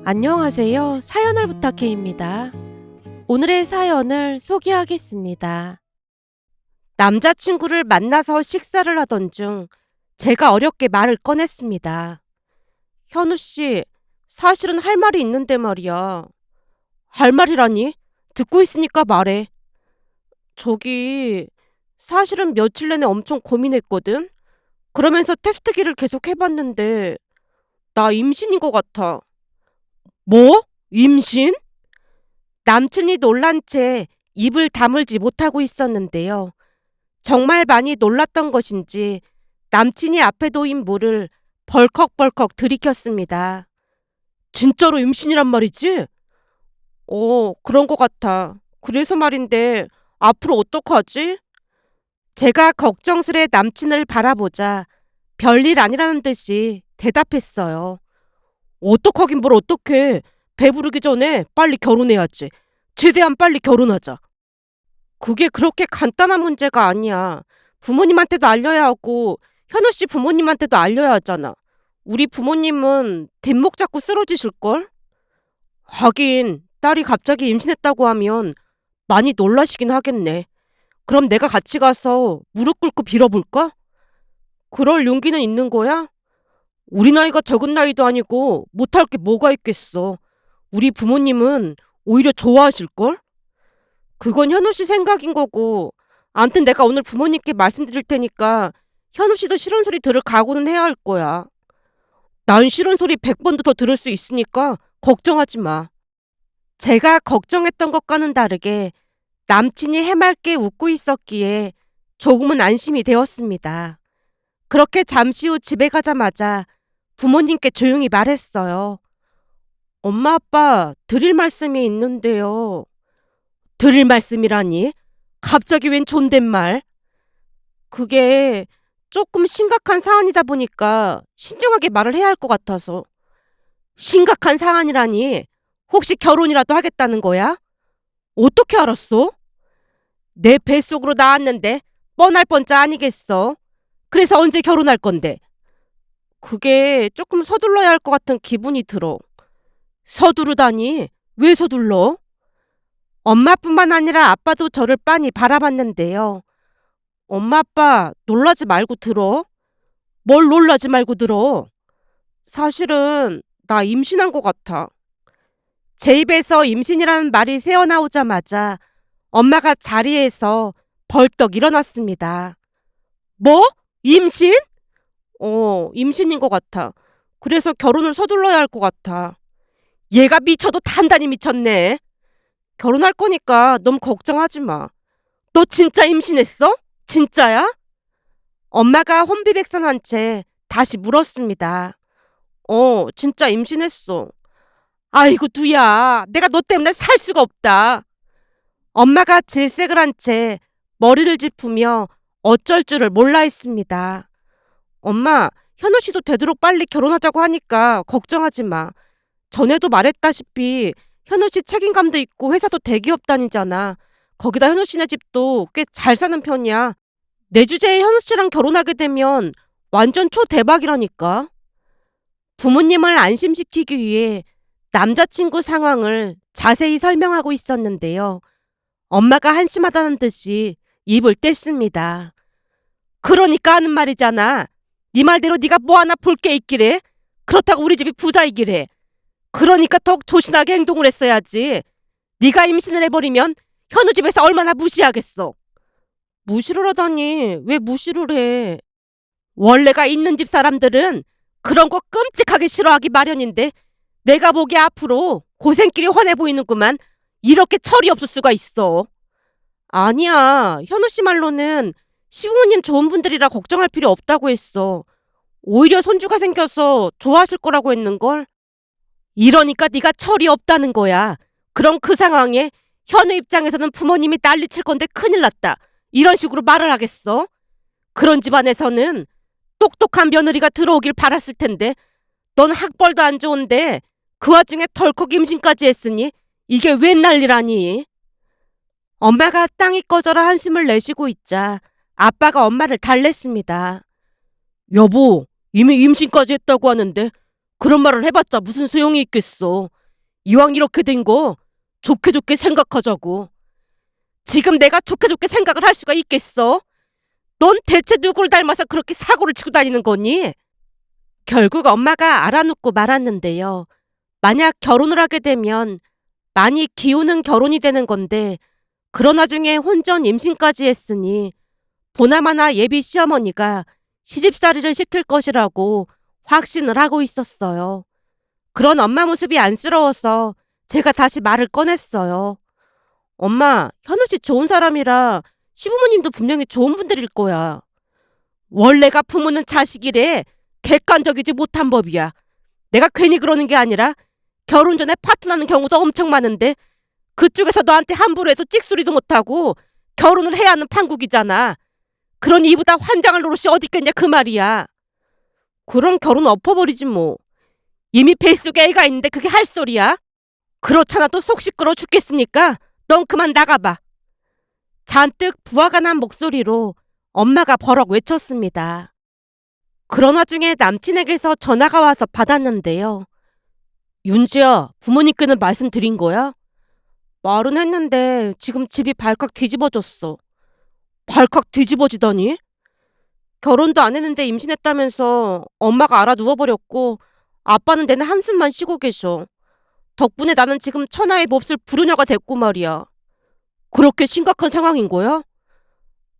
안녕하세요. 사연을 부탁해입니다. 오늘의 사연을 소개하겠습니다. 남자친구를 만나서 식사를 하던 중 제가 어렵게 말을 꺼냈습니다. 현우 씨, 사실은 할 말이 있는데 말이야. 할 말이라니? 듣고 있으니까 말해. 저기, 사실은 며칠 내내 엄청 고민했거든? 그러면서 테스트기를 계속 해봤는데, 나 임신인 것 같아. 뭐? 임신? 남친이 놀란 채 입을 다물지 못하고 있었는데요. 정말 많이 놀랐던 것인지 남친이 앞에 놓인 물을 벌컥벌컥 들이켰습니다. 진짜로 임신이란 말이지? 그런 것 같아. 그래서 말인데 앞으로 어떡하지? 제가 걱정스레 남친을 바라보자 별일 아니라는 듯이 대답했어요. 어떡하긴 뭘 어떡해. 배부르기 전에 빨리 결혼해야지. 최대한 빨리 결혼하자. 그게 그렇게 간단한 문제가 아니야. 부모님한테도 알려야 하고 현우 씨 부모님한테도 알려야 하잖아. 우리 부모님은 뒷목 잡고 쓰러지실걸? 하긴 딸이 갑자기 임신했다고 하면 많이 놀라시긴 하겠네. 그럼 내가 같이 가서 무릎 꿇고 빌어볼까? 그럴 용기는 있는 거야? 우리 나이가 적은 나이도 아니고 못할 게 뭐가 있겠어. 우리 부모님은 오히려 좋아하실걸? 그건 현우 씨 생각인 거고, 암튼 내가 오늘 부모님께 말씀드릴 테니까 현우 씨도 싫은 소리 들을 각오는 해야 할 거야. 난 싫은 소리 100번도 더 들을 수 있으니까 걱정하지 마. 제가 걱정했던 것과는 다르게 남친이 해맑게 웃고 있었기에 조금은 안심이 되었습니다. 그렇게 잠시 후 집에 가자마자 부모님께 조용히 말했어요. 엄마, 아빠, 드릴 말씀이 있는데요. 드릴 말씀이라니? 갑자기 웬 존댓말? 그게 조금 심각한 사안이다 보니까 신중하게 말을 해야 할 것 같아서. 심각한 사안이라니? 혹시 결혼이라도 하겠다는 거야? 어떻게 알았어? 내 뱃속으로 나왔는데 뻔할 뻔짜 아니겠어? 그래서 언제 결혼할 건데? 그게 조금 서둘러야 할 것 같은 기분이 들어. 서두르다니? 왜 서둘러? 엄마뿐만 아니라 아빠도 저를 빤히 바라봤는데요. 엄마, 아빠 놀라지 말고 들어. 뭘 놀라지 말고 들어. 사실은 나 임신한 것 같아. 제 입에서 임신이라는 말이 새어나오자마자 엄마가 자리에서 벌떡 일어났습니다. 뭐? 임신? 임신인 것 같아. 그래서 결혼을 서둘러야 할 것 같아. 얘가 미쳐도 단단히 미쳤네. 결혼할 거니까 너무 걱정하지 마. 너 진짜 임신했어? 진짜야? 엄마가 혼비백산한 채 다시 물었습니다. 진짜 임신했어. 아이고, 두야. 내가 너 때문에 살 수가 없다. 엄마가 질색을 한 채 머리를 짚으며 어쩔 줄을 몰라 했습니다. 엄마, 현우 씨도 되도록 빨리 결혼하자고 하니까 걱정하지 마. 전에도 말했다시피 현우 씨 책임감도 있고 회사도 대기업 다니잖아. 거기다 현우 씨네 집도 꽤 잘 사는 편이야. 내 주제에 현우 씨랑 결혼하게 되면 완전 초대박이라니까. 부모님을 안심시키기 위해 남자친구 상황을 자세히 설명하고 있었는데요. 엄마가 한심하다는 듯이 입을 뗐습니다. 그러니까 하는 말이잖아. 네 말대로 네가 뭐 하나 볼 게 있기래. 그렇다고 우리 집이 부자이기래. 그러니까 더욱 조신하게 행동을 했어야지. 네가 임신을 해버리면 현우 집에서 얼마나 무시하겠어. 무시를 하다니 왜 무시를 해. 원래가 있는 집 사람들은 그런 거 끔찍하게 싫어하기 마련인데 내가 보기에 앞으로 고생길이 훤해 보이는구만. 이렇게 철이 없을 수가 있어. 아니야. 현우 씨 말로는 시부모님 좋은 분들이라 걱정할 필요 없다고 했어. 오히려 손주가 생겨서 좋아하실 거라고 했는걸. 이러니까 네가 철이 없다는 거야. 그럼 그 상황에 현우 입장에서는 부모님이 난리칠 건데 큰일 났다. 이런 식으로 말을 하겠어? 그런 집안에서는 똑똑한 며느리가 들어오길 바랐을 텐데 넌 학벌도 안 좋은데 그 와중에 덜컥 임신까지 했으니 이게 웬 난리라니. 엄마가 땅이 꺼져라 한숨을 내쉬고 있자 아빠가 엄마를 달랬습니다. 여보, 이미 임신까지 했다고 하는데 그런 말을 해봤자 무슨 소용이 있겠어. 이왕 이렇게 된 거 좋게 좋게 생각하자고. 지금 내가 좋게 좋게 생각을 할 수가 있겠어? 넌 대체 누굴 닮아서 그렇게 사고를 치고 다니는 거니? 결국 엄마가 알아놓고 말았는데요. 만약 결혼을 하게 되면 많이 기우는 결혼이 되는 건데 그런 와중에 혼전 임신까지 했으니 보나마나 예비 시어머니가 시집살이를 시킬 것이라고 확신을 하고 있었어요. 그런 엄마 모습이 안쓰러워서 제가 다시 말을 꺼냈어요. 엄마, 현우 씨 좋은 사람이라 시부모님도 분명히 좋은 분들일 거야. 원래가 부모는 자식이래. 객관적이지 못한 법이야. 내가 괜히 그러는 게 아니라 결혼 전에 파혼하는 경우도 엄청 많은데 그쪽에서 너한테 함부로 해서 찍소리도 못하고 결혼을 해야 하는 판국이잖아. 그러니 이보다 환장할 노릇이 어디 있겠냐 그 말이야. 그럼 결혼 엎어버리지 뭐. 이미 뱃속에 애가 있는데 그게 할 소리야? 그렇잖아 또 속 시끄러 죽겠으니까 넌 그만 나가봐. 잔뜩 부하가 난 목소리로 엄마가 버럭 외쳤습니다. 그런 와중에 남친에게서 전화가 와서 받았는데요. 윤지야, 부모님께는 말씀드린 거야? 말은 했는데 지금 집이 발칵 뒤집어졌어. 발칵 뒤집어지다니? 결혼도 안 했는데 임신했다면서 엄마가 알아 누워버렸고 아빠는 내내 한숨만 쉬고 계셔. 덕분에 나는 지금 천하의 몹쓸 불효녀가 됐고 말이야. 그렇게 심각한 상황인 거야?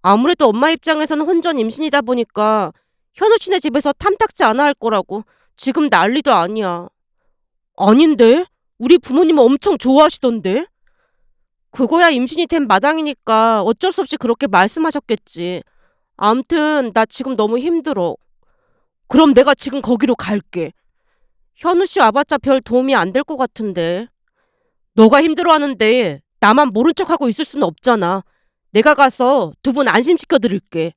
아무래도 엄마 입장에서는 혼전 임신이다 보니까 현우 씨네 집에서 탐탁지 않아 할 거라고 지금 난리도 아니야. 아닌데? 우리 부모님은 엄청 좋아하시던데? 그거야 임신이 된 마당이니까 어쩔 수 없이 그렇게 말씀하셨겠지. 암튼 나 지금 너무 힘들어. 그럼 내가 지금 거기로 갈게. 현우 씨 와봤자 별 도움이 안 될 것 같은데. 너가 힘들어하는데 나만 모른 척하고 있을 수는 없잖아. 내가 가서 두 분 안심시켜드릴게.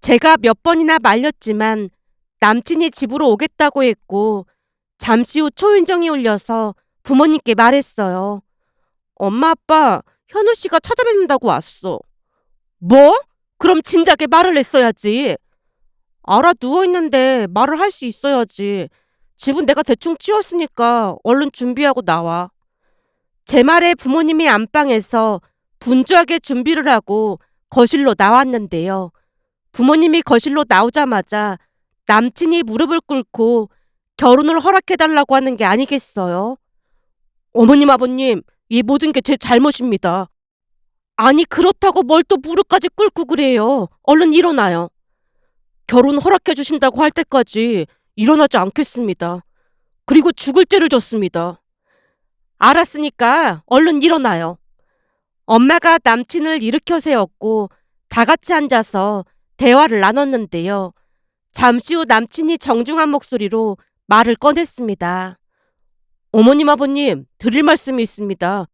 제가 몇 번이나 말렸지만 남친이 집으로 오겠다고 했고 잠시 후 초인종이 울려서 부모님께 말했어요. 엄마 아빠 현우 씨가 찾아뵙는다고 왔어. 뭐? 그럼 진작에 말을 했어야지. 알아 누워있는데 말을 할 수 있어야지. 집은 내가 대충 치웠으니까 얼른 준비하고 나와. 제 말에 부모님이 안방에서 분주하게 준비를 하고 거실로 나왔는데요. 부모님이 거실로 나오자마자 남친이 무릎을 꿇고 결혼을 허락해달라고 하는 게 아니겠어요? 어머님 아버님, 이 모든 게 제 잘못입니다. 아니 그렇다고 뭘 또 무릎까지 꿇고 그래요. 얼른 일어나요. 결혼 허락해 주신다고 할 때까지 일어나지 않겠습니다. 그리고 죽을 죄를 졌습니다. 알았으니까 얼른 일어나요. 엄마가 남친을 일으켜 세웠고 다 같이 앉아서 대화를 나눴는데요. 잠시 후 남친이 정중한 목소리로 말을 꺼냈습니다. 어머님 아버님, 드릴 말씀이 있습니다.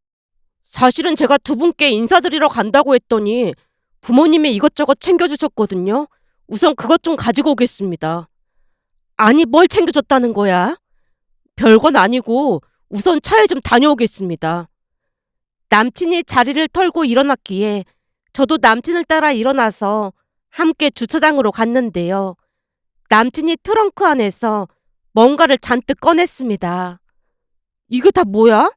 사실은 제가 두 분께 인사드리러 간다고 했더니 부모님이 이것저것 챙겨주셨거든요. 우선 그것 좀 가지고 오겠습니다. 아니 뭘 챙겨줬다는 거야? 별건 아니고 우선 차에 좀 다녀오겠습니다. 남친이 자리를 털고 일어났기에 저도 남친을 따라 일어나서 함께 주차장으로 갔는데요. 남친이 트렁크 안에서 뭔가를 잔뜩 꺼냈습니다. 이게 다 뭐야?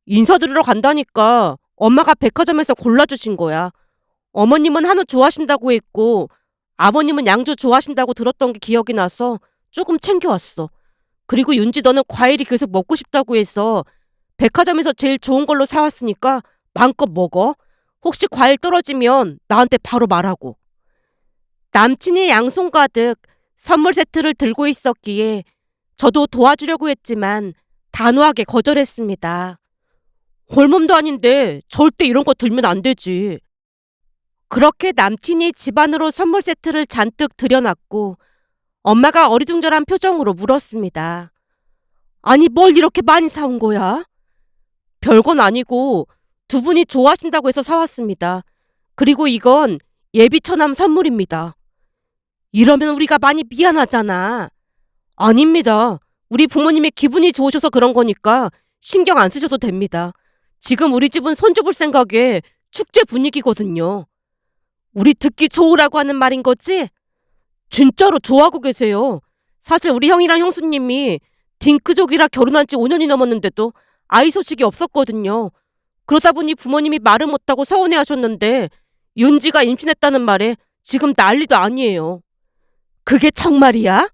인사드리러 간다니까 엄마가 백화점에서 골라주신 거야. 어머님은 한우 좋아하신다고 했고 아버님은 양주 좋아하신다고 들었던 게 기억이 나서 조금 챙겨왔어. 그리고 윤지 너는 과일이 계속 먹고 싶다고 해서 백화점에서 제일 좋은 걸로 사왔으니까 마음껏 먹어. 혹시 과일 떨어지면 나한테 바로 말하고. 남친이 양손 가득 선물 세트를 들고 있었기에 저도 도와주려고 했지만 단호하게 거절했습니다. 홀몸도 아닌데 절대 이런 거 들면 안 되지. 그렇게 남친이 집 안으로 선물 세트를 잔뜩 들여놨고 엄마가 어리둥절한 표정으로 물었습니다. 아니 뭘 이렇게 많이 사온 거야? 별건 아니고 두 분이 좋아하신다고 해서 사왔습니다. 그리고 이건 예비 처남 선물입니다. 이러면 우리가 많이 미안하잖아. 아닙니다. 우리 부모님이 기분이 좋으셔서 그런 거니까 신경 안 쓰셔도 됩니다. 지금 우리 집은 손주 볼 생각에 축제 분위기거든요. 우리 듣기 좋으라고 하는 말인 거지? 진짜로 좋아하고 계세요. 사실 우리 형이랑 형수님이 딩크족이라 결혼한 지 5년이 넘었는데도 아이 소식이 없었거든요. 그러다 보니 부모님이 말을 못하고 서운해 하셨는데 윤지가 임신했다는 말에 지금 난리도 아니에요. 그게 정말이야?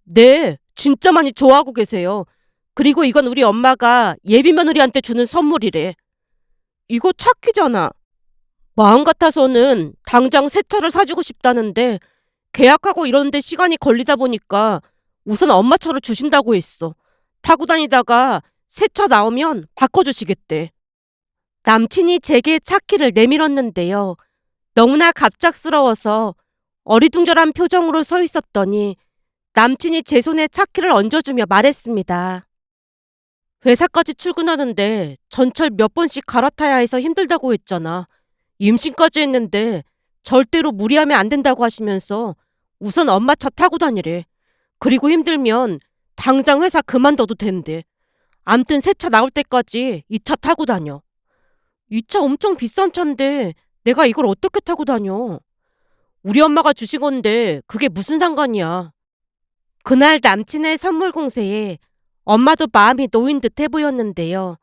네, 진짜 많이 좋아하고 계세요. 그리고 이건 우리 엄마가 예비 며느리한테 주는 선물이래. 이거 착키잖아. 마음 같아서는 당장 새 차를 사주고 싶다는데 계약하고 이러는데 시간이 걸리다 보니까 우선 엄마 차를 주신다고 했어. 타고 다니다가 새 차 나오면 바꿔주시겠대. 남친이 제게 차키를 내밀었는데요. 너무나 갑작스러워서 어리둥절한 표정으로 서 있었더니 남친이 제 손에 차키를 얹어주며 말했습니다. 회사까지 출근하는데 전철 몇 번씩 갈아타야 해서 힘들다고 했잖아. 임신까지 했는데 절대로 무리하면 안 된다고 하시면서 우선 엄마 차 타고 다니래. 그리고 힘들면 당장 회사 그만둬도 된대. 암튼 새 차 나올 때까지 이 차 타고 다녀. 이 차 엄청 비싼 차인데 내가 이걸 어떻게 타고 다녀? 우리 엄마가 주신 건데 그게 무슨 상관이야. 그날 남친의 선물 공세에 엄마도 마음이 놓인 듯해 보였는데요.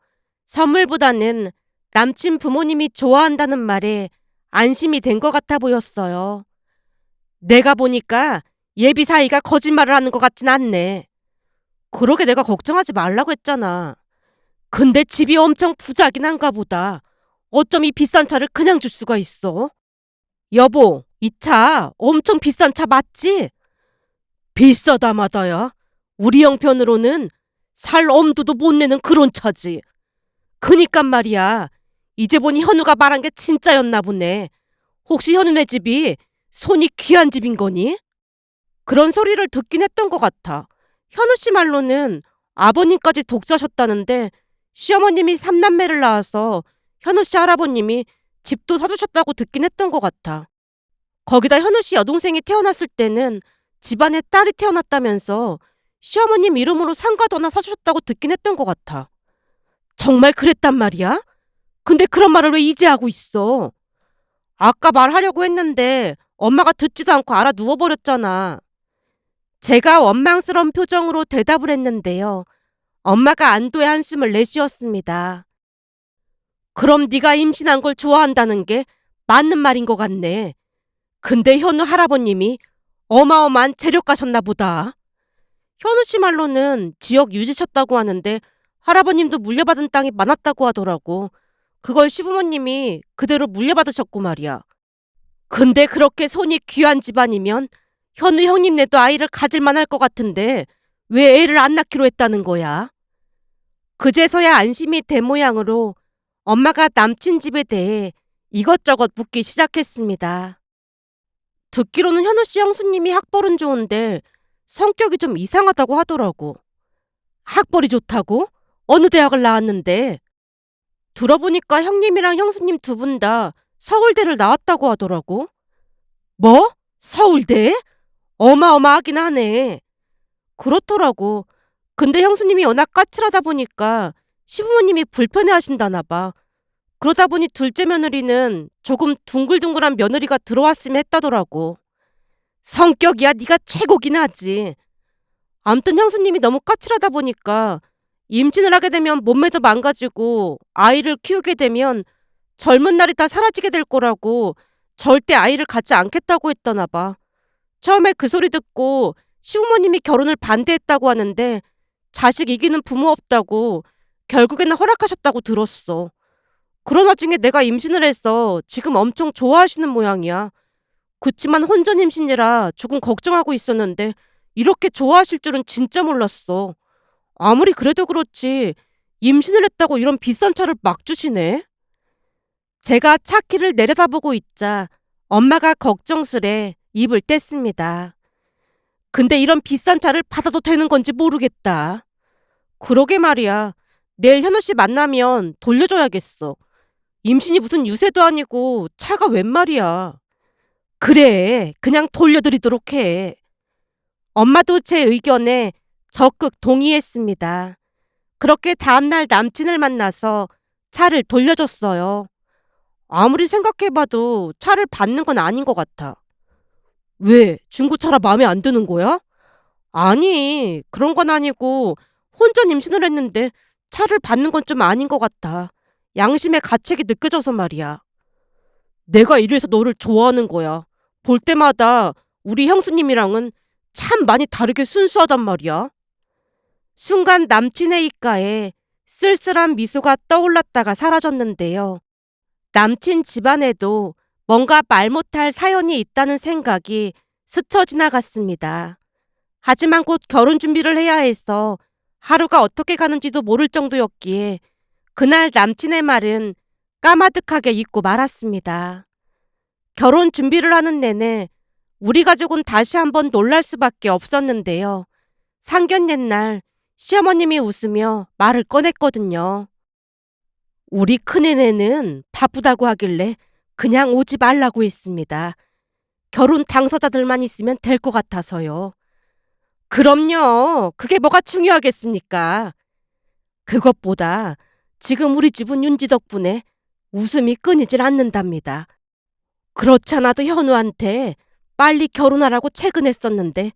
선물보다는 남친 부모님이 좋아한다는 말에 안심이 된 것 같아 보였어요. 내가 보니까 예비 사이가 거짓말을 하는 것 같진 않네. 그러게 내가 걱정하지 말라고 했잖아. 근데 집이 엄청 부자긴 한가 보다. 어쩜 이 비싼 차를 그냥 줄 수가 있어? 여보, 이 차 엄청 비싼 차 맞지? 비싸다 마다야. 우리 형편으로는 살 엄두도 못 내는 그런 차지. 그니깐 말이야. 이제 보니 현우가 말한 게 진짜였나 보네. 혹시 현우네 집이 손이 귀한 집인 거니? 그런 소리를 듣긴 했던 것 같아. 현우 씨 말로는 아버님까지 독자셨다는데 시어머님이 3남매를 낳아서 현우 씨 할아버님이 집도 사주셨다고 듣긴 했던 것 같아. 거기다 현우 씨 여동생이 태어났을 때는 집안에 딸이 태어났다면서 시어머님 이름으로 상가도 하나 사주셨다고 듣긴 했던 것 같아. 정말 그랬단 말이야? 근데 그런 말을 왜 이제 하고 있어? 아까 말하려고 했는데 엄마가 듣지도 않고 알아 누워버렸잖아. 제가 원망스러운 표정으로 대답을 했는데요. 엄마가 안도의 한숨을 내쉬었습니다. 그럼 네가 임신한 걸 좋아한다는 게 맞는 말인 것 같네. 근데 현우 할아버님이 어마어마한 재력가셨나 보다. 현우 씨 말로는 지역 유지셨다고 하는데 할아버님도 물려받은 땅이 많았다고 하더라고. 그걸 시부모님이 그대로 물려받으셨고 말이야. 근데 그렇게 손이 귀한 집안이면 현우 형님네도 아이를 가질 만할 것 같은데 왜 애를 안 낳기로 했다는 거야? 그제서야 안심이 된 모양으로 엄마가 남친 집에 대해 이것저것 묻기 시작했습니다. 듣기로는 현우 씨 형수님이 학벌은 좋은데 성격이 좀 이상하다고 하더라고. 학벌이 좋다고? 어느 대학을 나왔는데? 들어보니까 형님이랑 형수님 두 분 다 서울대를 나왔다고 하더라고. 뭐? 서울대? 어마어마하긴 하네. 그렇더라고. 근데 형수님이 워낙 까칠하다 보니까 시부모님이 불편해하신다나 봐. 그러다 보니 둘째 며느리는 조금 둥글둥글한 며느리가 들어왔으면 했다더라고. 성격이야 네가 최고긴 하지. 암튼 형수님이 너무 까칠하다 보니까 임신을 하게 되면 몸매도 망가지고 아이를 키우게 되면 젊은 날이 다 사라지게 될 거라고 절대 아이를 갖지 않겠다고 했다나 봐. 처음에 그 소리 듣고 시부모님이 결혼을 반대했다고 하는데 자식 이기는 부모 없다고 결국에는 허락하셨다고 들었어. 그런 와중에 내가 임신을 해서 지금 엄청 좋아하시는 모양이야. 그치만 혼전 임신이라 조금 걱정하고 있었는데 이렇게 좋아하실 줄은 진짜 몰랐어. 아무리 그래도 그렇지 임신을 했다고 이런 비싼 차를 막 주시네. 제가 차 키를 내려다보고 있자 엄마가 걱정스레 입을 뗐습니다. 근데 이런 비싼 차를 받아도 되는 건지 모르겠다. 그러게 말이야. 내일 현우 씨 만나면 돌려줘야겠어. 임신이 무슨 유세도 아니고 차가 웬 말이야. 그래, 그냥 돌려드리도록 해. 엄마도 제 의견에 적극 동의했습니다. 그렇게 다음날 남친을 만나서 차를 돌려줬어요. 아무리 생각해봐도 차를 받는 건 아닌 것 같아. 왜? 중고차라 마음에 안 드는 거야? 아니, 그런 건 아니고 혼전 임신을 했는데 차를 받는 건 좀 아닌 것 같아. 양심의 가책이 느껴져서 말이야. 내가 이래서 너를 좋아하는 거야. 볼 때마다 우리 형수님이랑은 참 많이 다르게 순수하단 말이야. 순간 남친의 입가에 쓸쓸한 미소가 떠올랐다가 사라졌는데요. 남친 집안에도 뭔가 말 못할 사연이 있다는 생각이 스쳐 지나갔습니다. 하지만 곧 결혼 준비를 해야 해서 하루가 어떻게 가는지도 모를 정도였기에 그날 남친의 말은 까마득하게 잊고 말았습니다. 결혼 준비를 하는 내내 우리 가족은 다시 한번 놀랄 수밖에 없었는데요. 상견례 날 시어머님이 웃으며 말을 꺼냈거든요. 우리 큰애는 바쁘다고 하길래 그냥 오지 말라고 했습니다. 결혼 당사자들만 있으면 될 것 같아서요. 그럼요. 그게 뭐가 중요하겠습니까? 그것보다 지금 우리 집은 윤지 덕분에 웃음이 끊이질 않는답니다. 그렇지 않아도 현우한테 빨리 결혼하라고 채근했었는데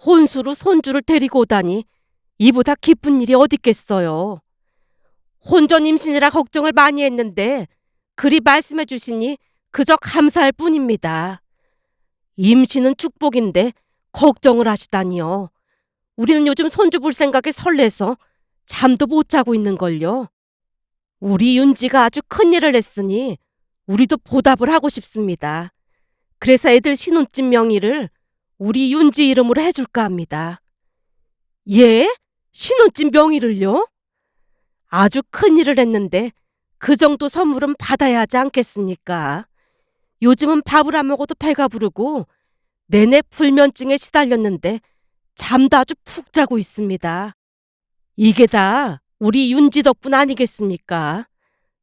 혼수로 손주를 데리고 오다니 이보다 기쁜 일이 어딨겠어요. 혼전 임신이라 걱정을 많이 했는데 그리 말씀해 주시니 그저 감사할 뿐입니다. 임신은 축복인데 걱정을 하시다니요. 우리는 요즘 손주 볼 생각에 설레서 잠도 못 자고 있는걸요. 우리 윤지가 아주 큰일을 했으니 우리도 보답을 하고 싶습니다. 그래서 애들 신혼집 명의를 우리 윤지 이름으로 해줄까 합니다. 예? 신혼집 명의를요? 아주 큰일을 했는데 그 정도 선물은 받아야 하지 않겠습니까? 요즘은 밥을 안 먹어도 배가 부르고 내내 불면증에 시달렸는데 잠도 아주 푹 자고 있습니다. 이게 다 우리 윤지 덕분 아니겠습니까?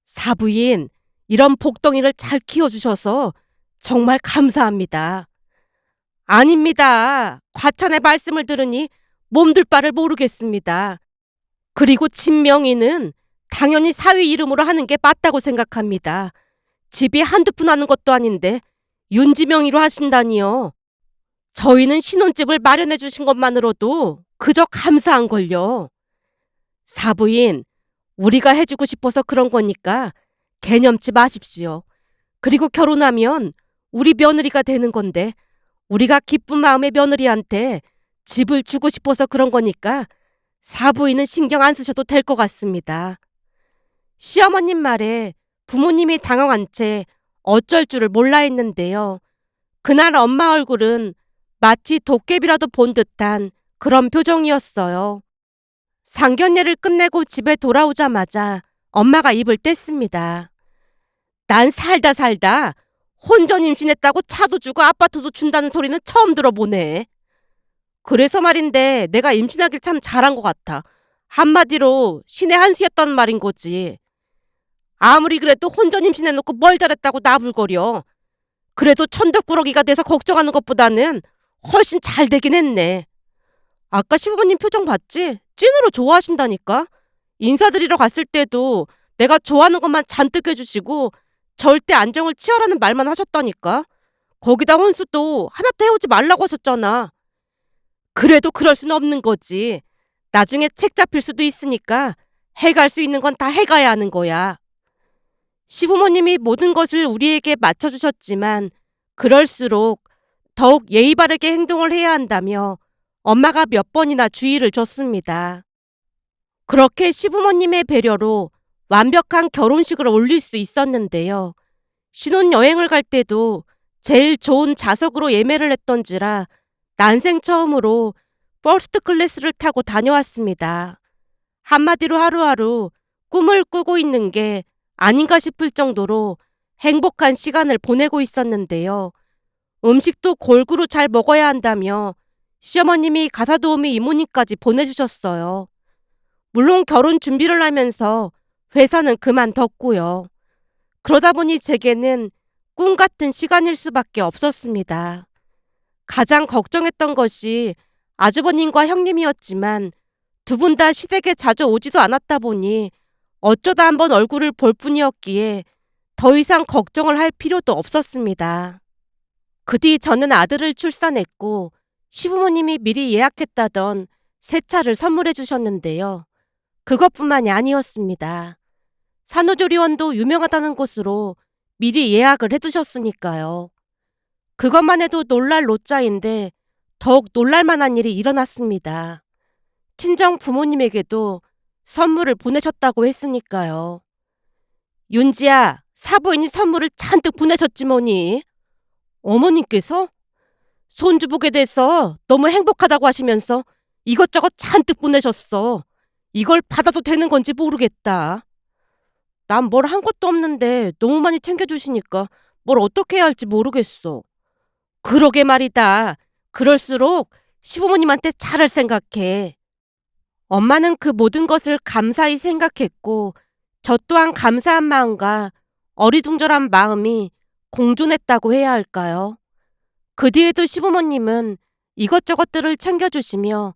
사부인, 이런 복덩이를 잘 키워주셔서 정말 감사합니다. 아닙니다. 과찬의 말씀을 들으니 몸둘 바를 모르겠습니다. 그리고 친명의는 당연히 사위 이름으로 하는 게 맞다고 생각합니다. 집이 한두 푼 하는 것도 아닌데 윤지 명의로 하신다니요. 저희는 신혼집을 마련해 주신 것만으로도 그저 감사한걸요. 사부인, 우리가 해주고 싶어서 그런 거니까 개념치 마십시오. 그리고 결혼하면 우리 며느리가 되는 건데 우리가 기쁜 마음에 며느리한테 집을 주고 싶어서 그런 거니까 사부인은 신경 안 쓰셔도 될 것 같습니다. 시어머님 말에 부모님이 당황한 채 어쩔 줄을 몰라 했는데요. 그날 엄마 얼굴은 마치 도깨비라도 본 듯한 그런 표정이었어요. 상견례를 끝내고 집에 돌아오자마자 엄마가 입을 뗐습니다. 난 살다 살다 혼전 임신했다고 차도 주고 아파트도 준다는 소리는 처음 들어보네. 그래서 말인데 내가 임신하길 참 잘한 것 같아. 한마디로 신의 한 수였단 말인 거지. 아무리 그래도 혼전 임신해놓고 뭘 잘했다고 나불거려. 그래도 천덕꾸러기가 돼서 걱정하는 것보다는 훨씬 잘 되긴 했네. 아까 시부모님 표정 봤지? 찐으로 좋아하신다니까? 인사드리러 갔을 때도 내가 좋아하는 것만 잔뜩 해주시고 절대 안정을 취하라는 말만 하셨다니까? 거기다 혼수도 하나도 해오지 말라고 하셨잖아. 그래도 그럴 수는 없는 거지. 나중에 책 잡힐 수도 있으니까 해갈 수 있는 건 다 해가야 하는 거야. 시부모님이 모든 것을 우리에게 맞춰주셨지만 그럴수록 더욱 예의 바르게 행동을 해야 한다며 엄마가 몇 번이나 주의를 줬습니다. 그렇게 시부모님의 배려로 완벽한 결혼식을 올릴 수 있었는데요. 신혼여행을 갈 때도 제일 좋은 좌석으로 예매를 했던지라 난생 처음으로 퍼스트 클래스를 타고 다녀왔습니다. 한마디로 하루하루 꿈을 꾸고 있는 게 아닌가 싶을 정도로 행복한 시간을 보내고 있었는데요. 음식도 골고루 잘 먹어야 한다며 시어머님이 가사도우미 이모님까지 보내주셨어요. 물론 결혼 준비를 하면서 회사는 그만뒀고요. 그러다 보니 제게는 꿈 같은 시간일 수밖에 없었습니다. 가장 걱정했던 것이 아주버님과 형님이었지만 두 분 다 시댁에 자주 오지도 않았다 보니 어쩌다 한번 얼굴을 볼 뿐이었기에 더 이상 걱정을 할 필요도 없었습니다. 그 뒤 저는 아들을 출산했고 시부모님이 미리 예약했다던 새 차를 선물해 주셨는데요. 그것뿐만이 아니었습니다. 산후조리원도 유명하다는 곳으로 미리 예약을 해두셨으니까요. 그것만 해도 놀랄 노짜인데 더욱 놀랄 만한 일이 일어났습니다. 친정 부모님에게도 선물을 보내셨다고 했으니까요. 윤지야, 사부인이 선물을 잔뜩 보내셨지 뭐니. 어머님께서 손주 보게 돼서 너무 행복하다고 하시면서 이것저것 잔뜩 보내셨어. 이걸 받아도 되는 건지 모르겠다. 난 뭘 한 것도 없는데 너무 많이 챙겨주시니까 뭘 어떻게 해야 할지 모르겠어. 그러게 말이다. 그럴수록 시부모님한테 잘할 생각해. 엄마는 그 모든 것을 감사히 생각했고 저 또한 감사한 마음과 어리둥절한 마음이 공존했다고 해야 할까요? 그 뒤에도 시부모님은 이것저것들을 챙겨주시며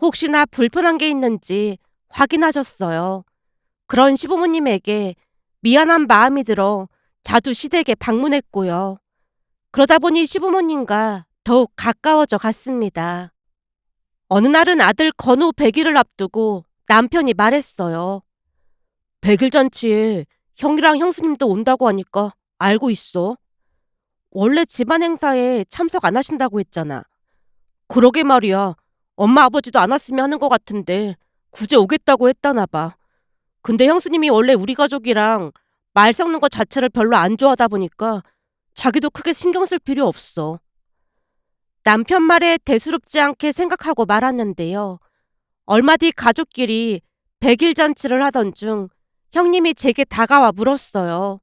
혹시나 불편한 게 있는지 확인하셨어요. 그런 시부모님에게 미안한 마음이 들어 자주 시댁에 방문했고요. 그러다 보니 시부모님과 더욱 가까워져 갔습니다. 어느 날은 아들 건우 100일을 앞두고 남편이 말했어요. 100일 잔치에 형이랑 형수님도 온다고 하니까 알고 있어. 원래 집안 행사에 참석 안 하신다고 했잖아. 그러게 말이야. 엄마 아버지도 안 왔으면 하는 것 같은데 굳이 오겠다고 했다나 봐. 근데 형수님이 원래 우리 가족이랑 말 섞는 것 자체를 별로 안 좋아하다 보니까 자기도 크게 신경 쓸 필요 없어. 남편 말에 대수롭지 않게 생각하고 말았는데요. 얼마 뒤 가족끼리 100일 잔치를 하던 중 형님이 제게 다가와 물었어요.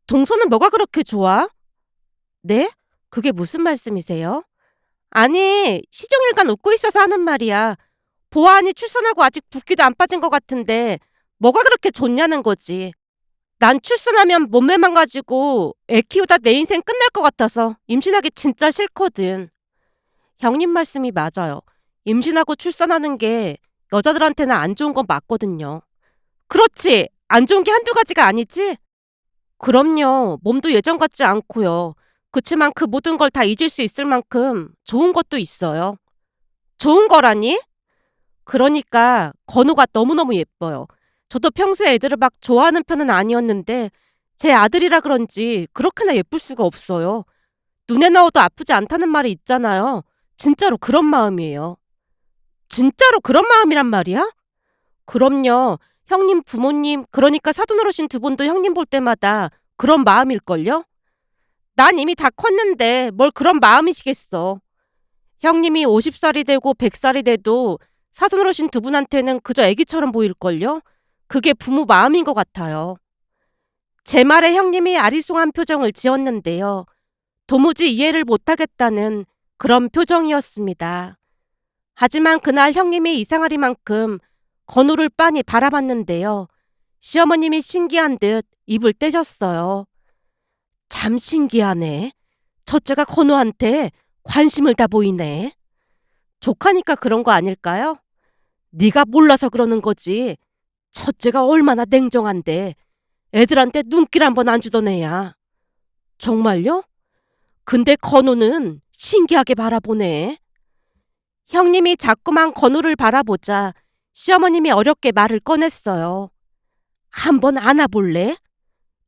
동서는 뭐가 그렇게 좋아? 네? 그게 무슨 말씀이세요? 아니, 시종일관 웃고 있어서 하는 말이야. 보아하니 출산하고 아직 붓기도 안 빠진 것 같은데 뭐가 그렇게 좋냐는 거지. 난 출산하면 몸매 망가지고 애 키우다 내 인생 끝날 것 같아서 임신하기 진짜 싫거든. 형님 말씀이 맞아요. 임신하고 출산하는 게 여자들한테는 안 좋은 건 맞거든요. 그렇지. 안 좋은 게 한두 가지가 아니지? 그럼요. 몸도 예전 같지 않고요. 그치만 그 모든 걸 다 잊을 수 있을 만큼 좋은 것도 있어요. 좋은 거라니? 그러니까 건우가 너무너무 예뻐요. 저도 평소에 애들을 막 좋아하는 편은 아니었는데 제 아들이라 그런지 그렇게나 예쁠 수가 없어요. 눈에 넣어도 아프지 않다는 말이 있잖아요. 진짜로 그런 마음이에요. 진짜로 그런 마음이란 말이야? 그럼요. 형님 부모님 그러니까 사돈어르신 두 분도 형님 볼 때마다 그런 마음일걸요? 난 이미 다 컸는데 뭘 그런 마음이시겠어. 형님이 50살이 되고 100살이 돼도 사돈어르신 두 분한테는 그저 애기처럼 보일걸요? 그게 부모 마음인 것 같아요. 제 말에 형님이 아리송한 표정을 지었는데요. 도무지 이해를 못하겠다는 그런 표정이었습니다. 하지만 그날 형님이 이상하리만큼 건우를 빤히 바라봤는데요. 시어머님이 신기한 듯 입을 떼셨어요. 참 신기하네. 첫째가 건우한테 관심을 다 보이네. 조카니까 그런 거 아닐까요? 네가 몰라서 그러는 거지. 첫째가 얼마나 냉정한데 애들한테 눈길 한 번 안 주던 애야. 정말요? 근데 건우는 신기하게 바라보네. 형님이 자꾸만 건우를 바라보자 시어머님이 어렵게 말을 꺼냈어요. 한번 안아볼래?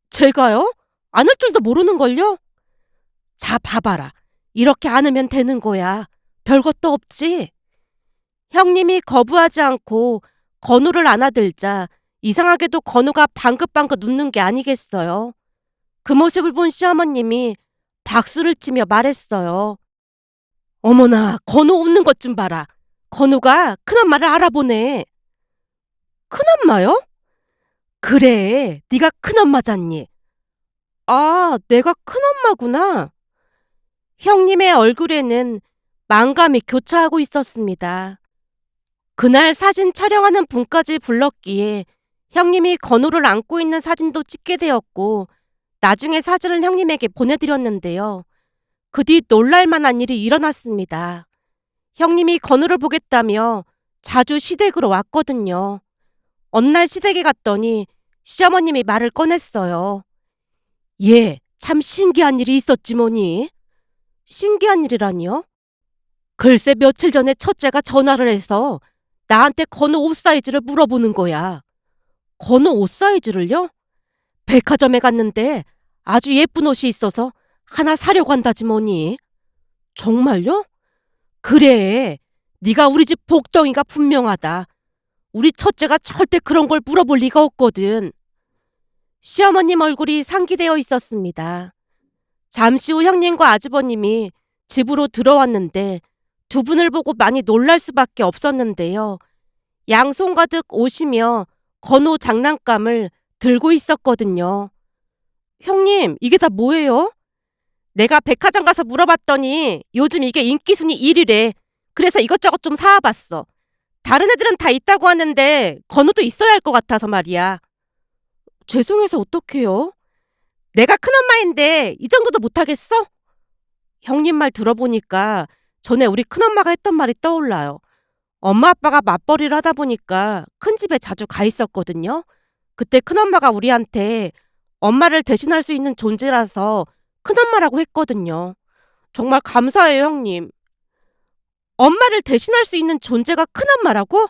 제가요? 안을 줄도 모르는걸요? 자, 봐봐라. 이렇게 안으면 되는 거야. 별것도 없지? 형님이 거부하지 않고 건우를 안아들자 이상하게도 건우가 방긋방긋 웃는 게 아니겠어요. 그 모습을 본 시어머님이 박수를 치며 말했어요. 어머나, 건우 웃는 것 좀 봐라. 건우가 큰엄마를 알아보네. 큰엄마요? 그래, 네가 큰엄마잖니. 아, 내가 큰엄마구나. 형님의 얼굴에는 만감이 교차하고 있었습니다. 그날 사진 촬영하는 분까지 불렀기에 형님이 건우를 안고 있는 사진도 찍게 되었고 나중에 사진을 형님에게 보내드렸는데요. 그 뒤 놀랄만한 일이 일어났습니다. 형님이 건우를 보겠다며 자주 시댁으로 왔거든요. 어느 날 시댁에 갔더니 시어머님이 말을 꺼냈어요. 예, 참 신기한 일이 있었지 뭐니. 신기한 일이라니요? 글쎄 며칠 전에 첫째가 전화를 해서 나한테 건우 옷 사이즈를 물어보는 거야. 건우 옷 사이즈를요? 백화점에 갔는데 아주 예쁜 옷이 있어서 하나 사려고 한다지 뭐니. 정말요? 그래. 네가 우리 집 복덩이가 분명하다. 우리 첫째가 절대 그런 걸 물어볼 리가 없거든. 시어머님 얼굴이 상기되어 있었습니다. 잠시 후 형님과 아주버님이 집으로 들어왔는데 두 분을 보고 많이 놀랄 수밖에 없었는데요. 양손 가득 옷이며 건호 장난감을 들고 있었거든요. 형님, 이게 다 뭐예요? 내가 백화점 가서 물어봤더니 요즘 이게 인기순위 1위래. 그래서 이것저것 좀 사와봤어. 다른 애들은 다 있다고 하는데 건우도 있어야 할 것 같아서 말이야. 죄송해서 어떡해요? 내가 큰엄마인데 이 정도도 못하겠어? 형님 말 들어보니까 전에 우리 큰엄마가 했던 말이 떠올라요. 엄마 아빠가 맞벌이를 하다 보니까 큰 집에 자주 가 있었거든요. 그때 큰엄마가 우리한테 엄마를 대신할 수 있는 존재라서 큰엄마라고 했거든요. 정말 감사해요, 형님. 엄마를 대신할 수 있는 존재가 큰엄마라고?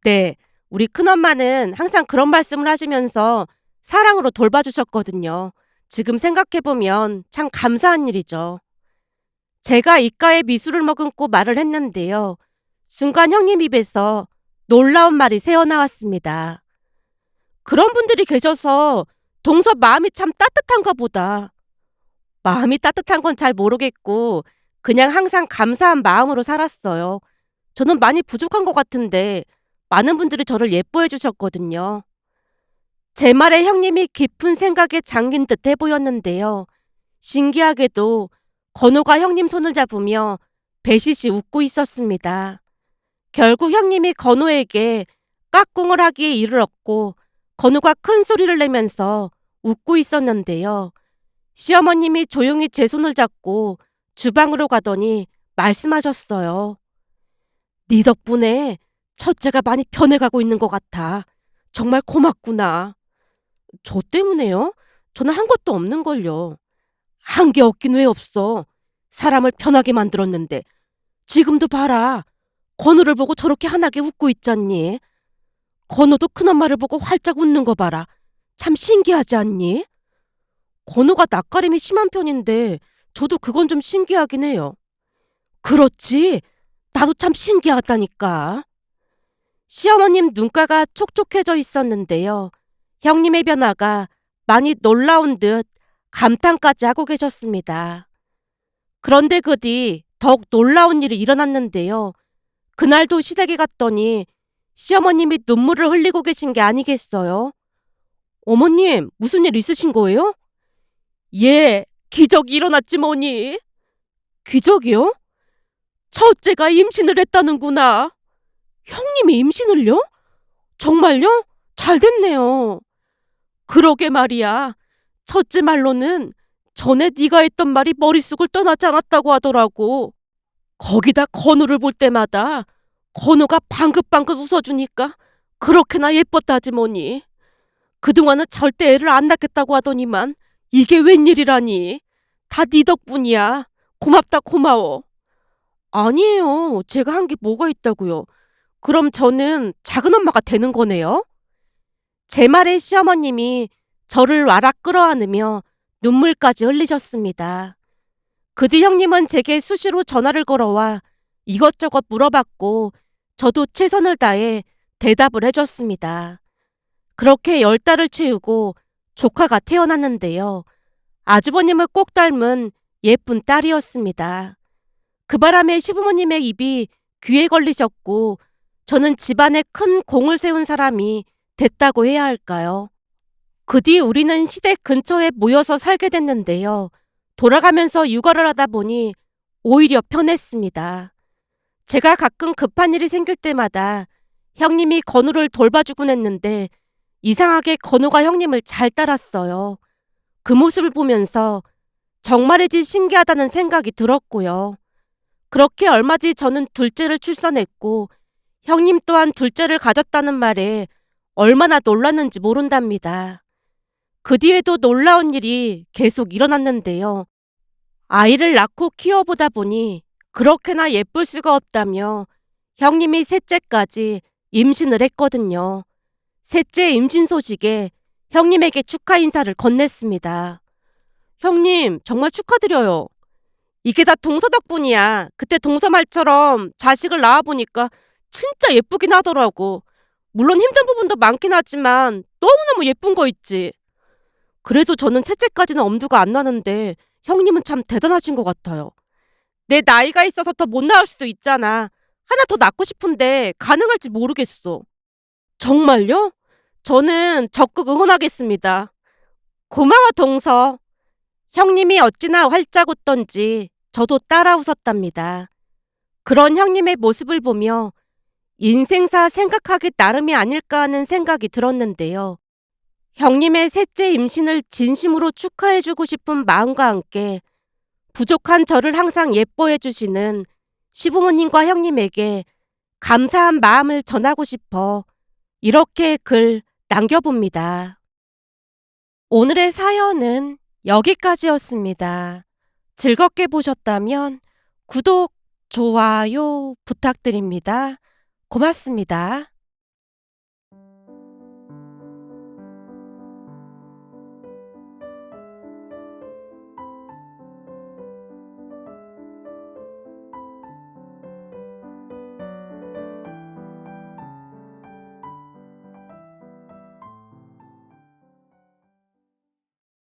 네, 우리 큰엄마는 항상 그런 말씀을 하시면서 사랑으로 돌봐주셨거든요. 지금 생각해보면 참 감사한 일이죠. 제가 입가에 미술을 머금고 말을 했는데요. 순간 형님 입에서 놀라운 말이 새어나왔습니다. 그런 분들이 계셔서 동서 마음이 참 따뜻한가 보다. 마음이 따뜻한 건 잘 모르겠고 그냥 항상 감사한 마음으로 살았어요. 저는 많이 부족한 것 같은데 많은 분들이 저를 예뻐해 주셨거든요. 제 말에 형님이 깊은 생각에 잠긴 듯해 보였는데요. 신기하게도 건우가 형님 손을 잡으며 배시시 웃고 있었습니다. 결국 형님이 건우에게 깍꿍을 하기에 이르렀고 건우가 큰 소리를 내면서 웃고 있었는데요. 시어머님이 조용히 제 손을 잡고 주방으로 가더니 말씀하셨어요. 네 덕분에 첫째가 많이 변해가고 있는 것 같아. 정말 고맙구나. 저 때문에요? 저는 한 것도 없는걸요. 한 게 없긴 왜 없어. 사람을 편하게 만들었는데. 지금도 봐라. 건우를 보고 저렇게 환하게 웃고 있잖니. 건우도 큰엄마를 보고 활짝 웃는 거 봐라. 참 신기하지 않니? 건우가 낯가림이 심한 편인데 저도 그건 좀 신기하긴 해요. 그렇지. 나도 참 신기하다니까. 시어머님 눈가가 촉촉해져 있었는데요. 형님의 변화가 많이 놀라운 듯 감탄까지 하고 계셨습니다. 그런데 그 뒤 더욱 놀라운 일이 일어났는데요. 그날도 시댁에 갔더니 시어머님이 눈물을 흘리고 계신 게 아니겠어요? 어머님, 무슨 일 있으신 거예요? 예, 기적이 일어났지 뭐니. 기적이요? 첫째가 임신을 했다는구나. 형님이 임신을요? 정말요? 잘 됐네요. 그러게 말이야. 첫째 말로는 전에 네가 했던 말이 머릿속을 떠나지 않았다고 하더라고. 거기다 건우를 볼 때마다 건우가 방긋방긋 웃어주니까 그렇게나 예뻤다지 뭐니. 그동안은 절대 애를 안 낳겠다고 하더니만 이게 웬일이라니. 다 네 덕분이야. 고맙다 고마워. 아니에요. 제가 한 게 뭐가 있다고요. 그럼 저는 작은엄마가 되는 거네요? 제 말에 시어머님이 저를 와락 끌어안으며 눈물까지 흘리셨습니다. 그 뒤 형님은 제게 수시로 전화를 걸어와 이것저것 물어봤고 저도 최선을 다해 대답을 해줬습니다. 그렇게 10달을 채우고 조카가 태어났는데요. 아주버님을 꼭 닮은 예쁜 딸이었습니다. 그 바람에 시부모님의 입이 귀에 걸리셨고 저는 집안에 큰 공을 세운 사람이 됐다고 해야 할까요? 그 뒤 우리는 시댁 근처에 모여서 살게 됐는데요. 돌아가면서 육아를 하다 보니 오히려 편했습니다. 제가 가끔 급한 일이 생길 때마다 형님이 건우를 돌봐주곤 했는데 이상하게 건우가 형님을 잘 따랐어요. 그 모습을 보면서 정말이지 신기하다는 생각이 들었고요. 그렇게 얼마 뒤 저는 둘째를 출산했고 형님 또한 둘째를 가졌다는 말에 얼마나 놀랐는지 모른답니다. 그 뒤에도 놀라운 일이 계속 일어났는데요. 아이를 낳고 키워보다 보니 그렇게나 예쁠 수가 없다며 형님이 셋째까지 임신을 했거든요. 셋째 임신 소식에 형님에게 축하 인사를 건넸습니다. 형님, 정말 축하드려요. 이게 다 동서 덕분이야. 그때 동서 말처럼 자식을 낳아보니까 진짜 예쁘긴 하더라고. 물론 힘든 부분도 많긴 하지만 너무너무 예쁜 거 있지. 그래도 저는 셋째까지는 엄두가 안 나는데 형님은 참 대단하신 것 같아요. 내 나이가 있어서 더 못 낳을 수도 있잖아. 하나 더 낳고 싶은데 가능할지 모르겠어. 정말요? 저는 적극 응원하겠습니다. 고마워, 동서. 형님이 어찌나 활짝 웃던지 저도 따라 웃었답니다. 그런 형님의 모습을 보며 인생사 생각하기 나름이 아닐까 하는 생각이 들었는데요. 형님의 셋째 임신을 진심으로 축하해주고 싶은 마음과 함께 부족한 저를 항상 예뻐해 주시는 시부모님과 형님에게 감사한 마음을 전하고 싶어 이렇게 글 남겨봅니다. 오늘의 사연은 여기까지였습니다. 즐겁게 보셨다면 구독, 좋아요 부탁드립니다. 고맙습니다.